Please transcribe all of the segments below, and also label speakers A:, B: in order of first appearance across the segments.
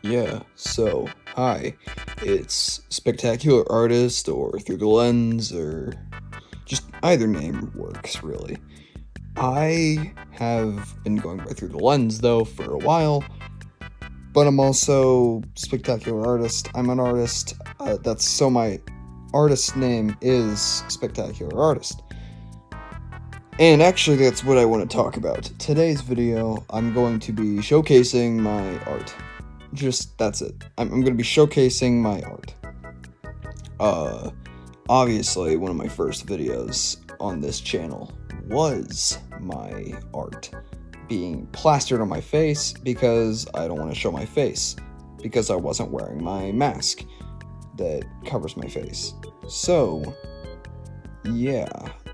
A: Yeah, so, hi. It's Spectacular Artist, or Through the Lens, or just either name works, really. I have been going by Through the Lens, though, for a while, but I'm also Spectacular Artist. I'm an artist. So my artist name is Spectacular Artist. And actually, that's what I want to talk about. Today's video, I'm going to be showcasing my art. That's it. I'm going to be showcasing my art. Uh, Obviously, one of my first videos on this channel was my art being plastered on my face because I don't want to show my face, because I wasn't wearing my mask that covers my face. So, yeah,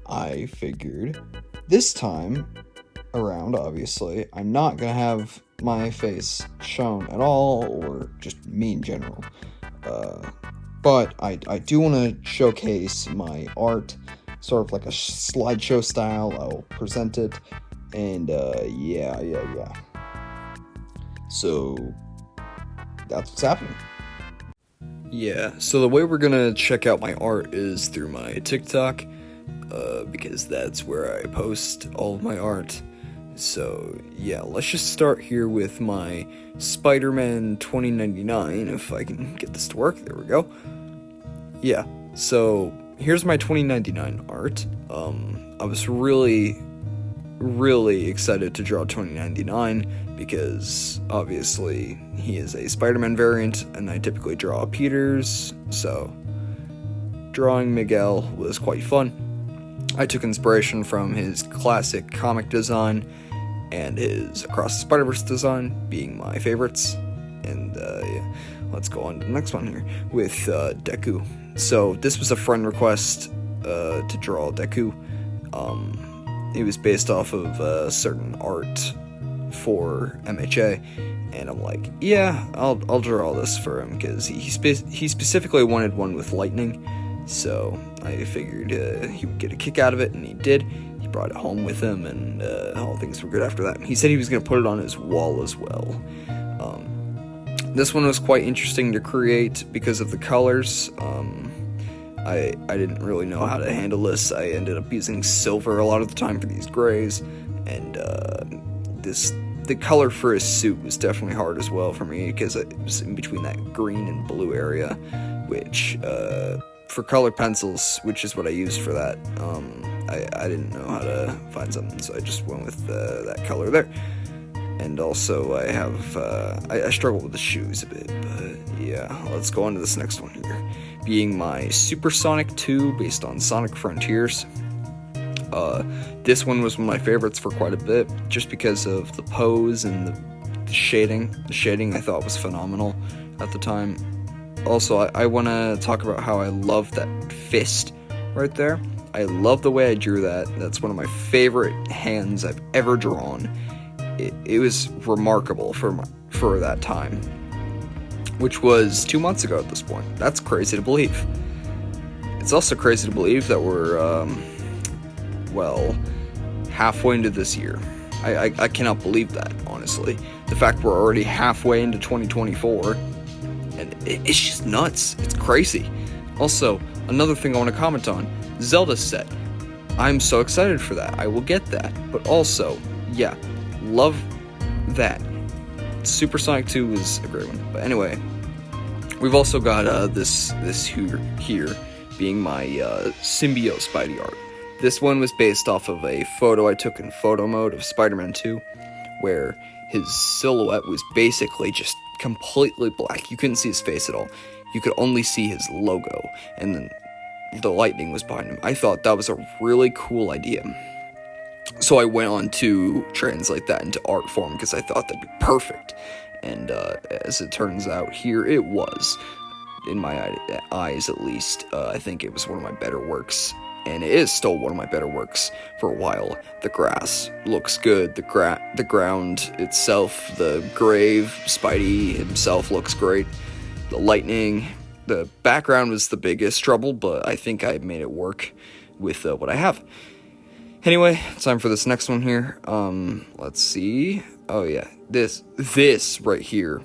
A: I figured this time around, obviously, I'm not gonna have my face shown at all, or just me in general. But I do want to showcase my art, sort of like a slideshow style. I'll present it, and yeah. So that's what's happening. Yeah, so the way we're gonna check out my art is through my TikTok, because that's where I post all of my art. So yeah, let's just start here with my Spider-Man 2099, if I can get this to work. There we go. Yeah, so here's my 2099 art. I was really excited to draw 2099 because obviously he is a Spider-Man variant, and I typically draw Peters, so drawing Miguel was quite fun. I took inspiration from his classic comic design and his Across the Spider-Verse design being my favorites. And yeah, let's go on to the next one here with Deku. So this was a friend request to draw Deku. It was based off of certain art for MHA, and I'm like, yeah, I'll draw this for him because he specifically wanted one with lightning. So I figured he would get a kick out of it, and he did. He brought it home with him, and all things were good after that. He said he was going to put it on his wall as well. This one was quite interesting to create because of the colors. I didn't really know how to handle this. I ended up using silver a lot of the time for these grays, and the color for his suit was definitely hard as well for me because it was in between that green and blue area, which for colored pencils, which is what I used for that, I didn't know how to find something, so I just went with that color there. And also I have, I struggle with the shoes a bit, but yeah, let's go on to this next one here, being my Supersonic 2 based on Sonic Frontiers. This one was one of my favorites for quite a bit, just because of the pose and the shading. The shading I thought was phenomenal at the time. Also, I want to talk about how I love that fist right there. I love the way I drew that. That's one of my favorite hands I've ever drawn. It was remarkable for that time, which was 2 months ago at this point. That's crazy to believe. It's also crazy to believe that we're, halfway into this year. I cannot believe that, honestly. The fact we're already halfway into 2024, and it's just nuts. It's crazy. Also, another thing I want to comment on, Zelda set. I'm so excited for that. I will get that. But also, yeah, love that. Supersonic 2 is a great one. But anyway, we've also got this here being my Symbiote Spidey art. This one was based off of a photo I took in photo mode of Spider-Man 2, where his silhouette was basically just completely black. You couldn't see his face at all. You could only see his logo, and then the lightning was behind him. I thought that was a really cool idea. So I went on to translate that into art form because I thought that'd be perfect. And as it turns out, here it was. In my eyes, at least. I think it was one of my better works. And it is still one of my better works for a while. The grass looks good. The ground itself, the grave, Spidey himself looks great. The lightning, the background was the biggest trouble, but I think I made it work with what I have. Anyway, time for this next one here. Let's see. Oh yeah, this right here.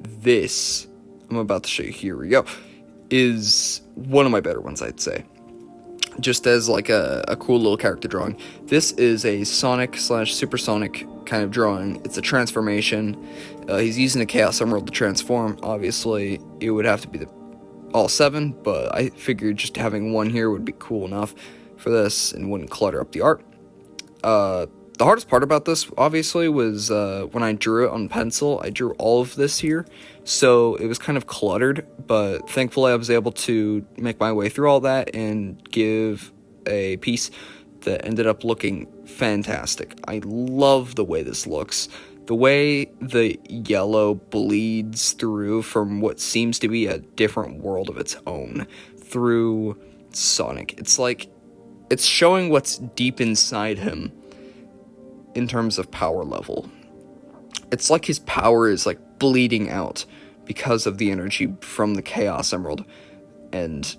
A: this, I'm about to show you, here we go, is one of my better ones, I'd say. Just as like a cool little character drawing. This is a Sonic/Supersonic kind of drawing. It's a transformation. He's using a Chaos Emerald to transform. Obviously, it would have to be all 7, but I figured just having one here would be cool enough for this and wouldn't clutter up the art. The hardest part about this, obviously, was when I drew it on pencil. I drew all of this here, so it was kind of cluttered, but thankfully I was able to make my way through all that and give a piece that ended up looking fantastic. I love the way this looks. The way the yellow bleeds through from what seems to be a different world of its own through Sonic. It's like, it's showing what's deep inside him in terms of power level. It's like his power is like bleeding out because of the energy from the Chaos Emerald. And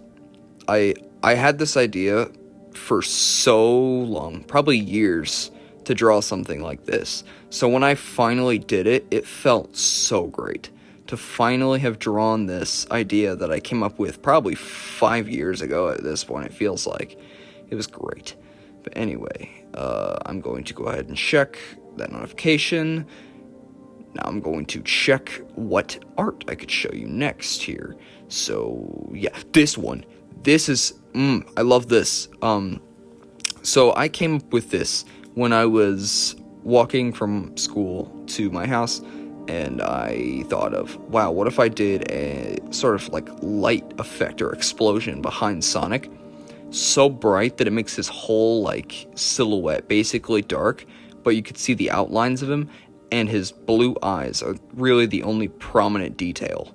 A: I had this idea for so long, probably years, to draw something like this. So when I finally did it, it felt so great to finally have drawn this idea that I came up with probably 5 years ago at this point. It feels like it was great. But anyway, I'm going to go ahead and check that notification. Now I'm going to check what art I could show you next here. So, yeah, this one. This is, I love this. So I came up with this when I was walking from school to my house, and I thought of, wow, what if I did a sort of like light effect or explosion behind Sonic? So bright that it makes his whole like silhouette basically dark, but you could see the outlines of him, and his blue eyes are really the only prominent detail.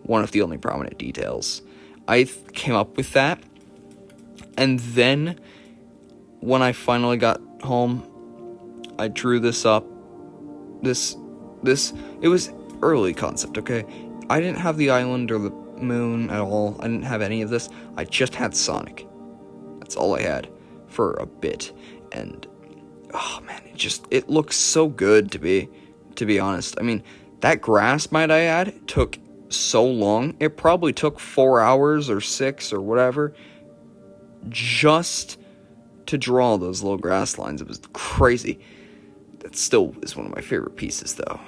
A: One of the only prominent details. I came up with that, and then when I finally got home, I drew this up. This it was early concept, okay? I didn't have the island or the moon at all. I didn't have any of this. I just had Sonic. That's all I had for a bit, and oh man, it looks so good to be honest. I mean, that grass, might I add, took so long. It probably took 4 hours or 6 or whatever just to draw those little grass lines. It was crazy. That still is one of my favorite pieces, though.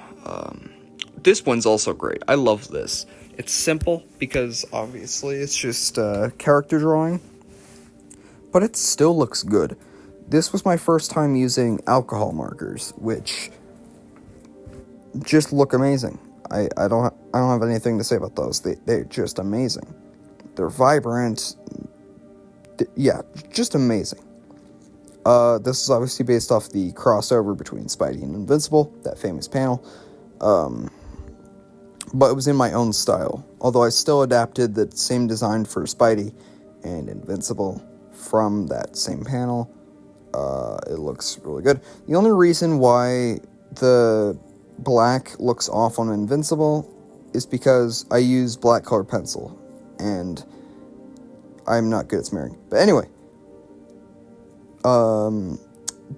A: This one's also great. I love this. It's simple because obviously it's just character drawing, but it still looks good. This was my first time using alcohol markers, which just look amazing. I don't have anything to say about those. They're just amazing. They're vibrant. Yeah, just amazing. This is obviously based off the crossover between Spidey and Invincible, that famous panel. But it was in my own style, although I still adapted the same design for Spidey and Invincible from that same panel. It looks really good. The only reason why the black looks off on Invincible is because I use black colored pencil, and I'm not good at smearing. But anyway,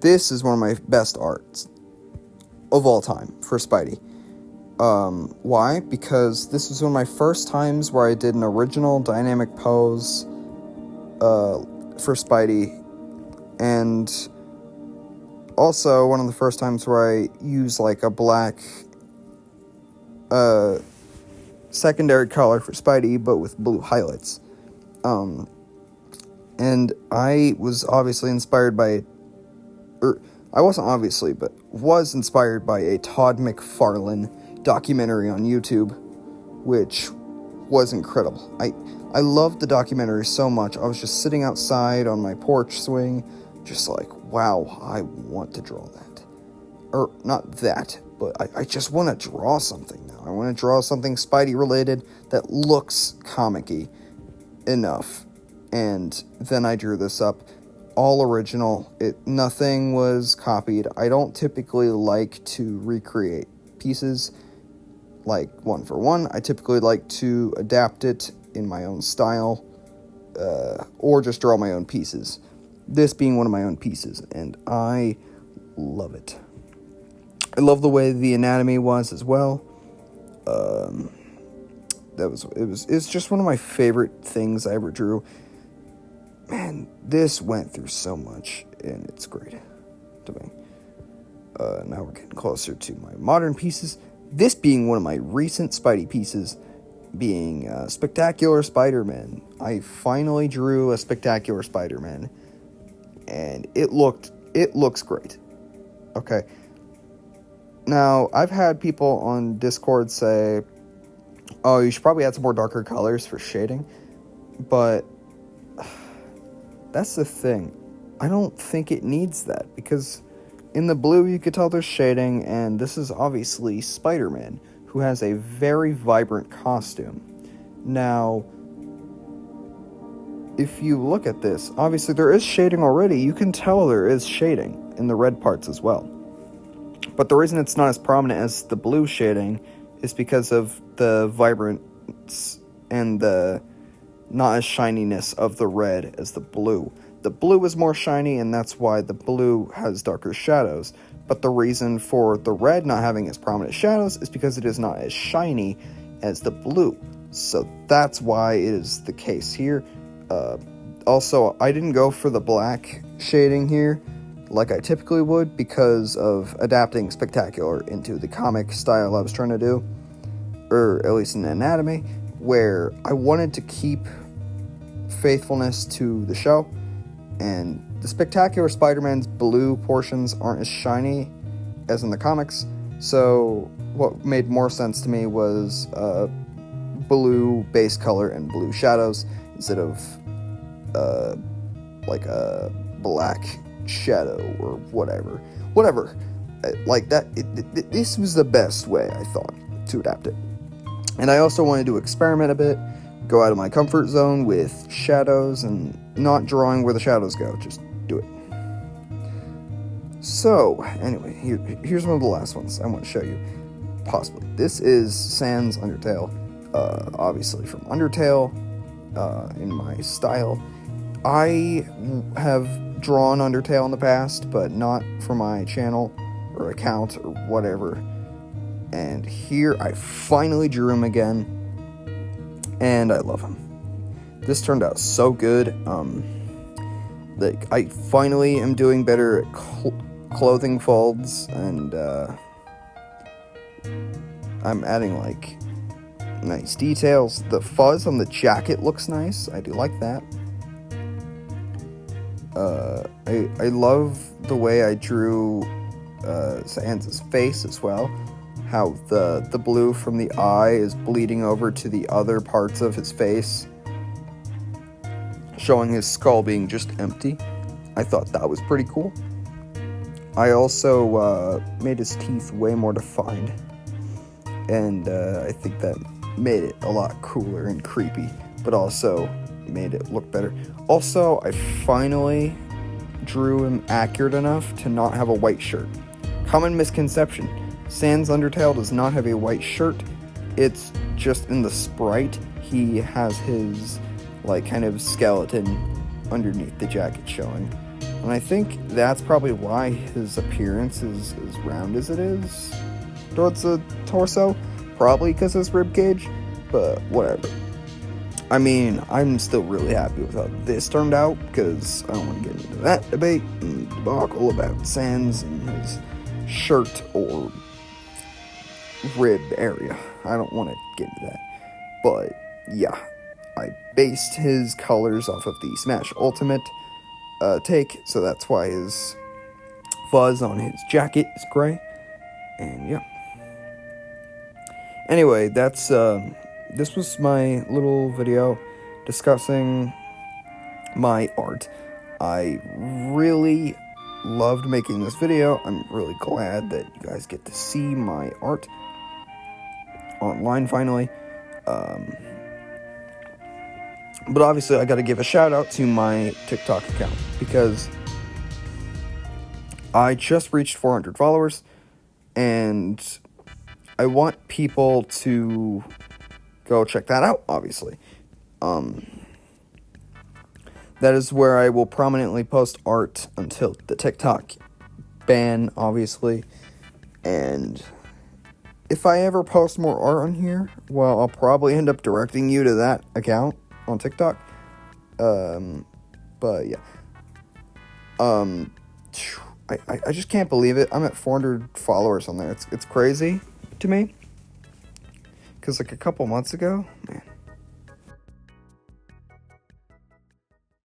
A: this is one of my best arts of all time for Spidey. Why? Because this was one of my first times where I did an original dynamic pose for Spidey, and also one of the first times where I used like a black secondary color for Spidey, but with blue highlights. And I was obviously inspired by, I wasn't obviously, but was inspired by a Todd McFarlane documentary on YouTube, which was incredible. I loved the documentary so much. I was just sitting outside on my porch swing, just like, wow, I want to draw that. Or, not that, but I just want to draw something now. I want to draw something Spidey related that looks comic-y enough. And then I drew this up, all original. Nothing was copied. I don't typically like to recreate pieces like one for one. I typically like to adapt it in my own style, or just draw my own pieces. This being one of my own pieces, and I love it. I love the way the anatomy was as well. It's just one of my favorite things I ever drew. Man, this went through so much, and it's great to me. Now we're getting closer to my modern pieces. This being one of my recent Spidey pieces, being Spectacular Spider-Man. I finally drew a Spectacular Spider-Man, and it looks great. Okay. Now, I've had people on Discord say, oh, you should probably add some more darker colors for shading, but that's the thing. I don't think it needs that, because in the blue you could tell there's shading, and this is obviously Spider-Man, who has a very vibrant costume. Now, if you look at this, obviously there is shading already. You can tell there is shading in the red parts as well. But the reason it's not as prominent as the blue shading is because of the vibrance and the not as shininess of the red as the blue. The blue is more shiny, and that's why the blue has darker shadows. But the reason for the red not having as prominent shadows is because it is not as shiny as the blue. So that's why it is the case here. Also, I didn't go for the black shading here like I typically would because of adapting Spectacular into the comic style I was trying to do, or at least in anatomy, where I wanted to keep faithfulness to the show, and the Spectacular Spider-Man's blue portions aren't as shiny as in the comics, so what made more sense to me was blue base color and blue shadows instead of like a black shadow or whatever. Like that, this was the best way, I thought, to adapt it. And I also wanted to experiment a bit, go out of my comfort zone with shadows and not drawing where the shadows go, just do it. So, anyway, here's one of the last ones I want to show you, possibly. This is Sans Undertale, obviously from Undertale, in my style. I have drawn Undertale in the past, but not for my channel or account or whatever. And here I finally drew him again, and I love him. This turned out so good. Like, I finally am doing better at clothing folds, and I'm adding like nice details. The fuzz on the jacket looks nice. I do like that. I love the way I drew Sans' face as well. How the blue from the eye is bleeding over to the other parts of his face, showing his skull being just empty. I thought that was pretty cool. I also made his teeth way more defined, and I think that made it a lot cooler and creepy, but also made it look better. Also, I finally drew him accurate enough to not have a white shirt. Common misconception: Sans Undertale does not have a white shirt. It's just in the sprite, he has his, like, kind of skeleton underneath the jacket showing. And I think that's probably why his appearance is as round as it is towards the torso. Probably because of his ribcage, but whatever. I mean, I'm still really happy with how this turned out, because I don't want to get into that debate and debacle about Sans and his shirt or rib area. I don't want to get into that. But, yeah, I based his colors off of the Smash Ultimate take, so that's why his fuzz on his jacket is gray. And, yeah. Anyway, that's, this was my little video discussing my art. I really loved making this video. I'm really glad that you guys get to see my art online finally. But obviously I gotta give a shout out to my TikTok account, because I just reached 400 followers, and I want people to go check that out, obviously. That is where I will prominently post art until the TikTok ban, obviously. And if I ever post more art on here, well, I'll probably end up directing you to that account on TikTok. But yeah. I just can't believe it. I'm at 400 followers on there. It's crazy to me. Because, like, a couple months ago, man,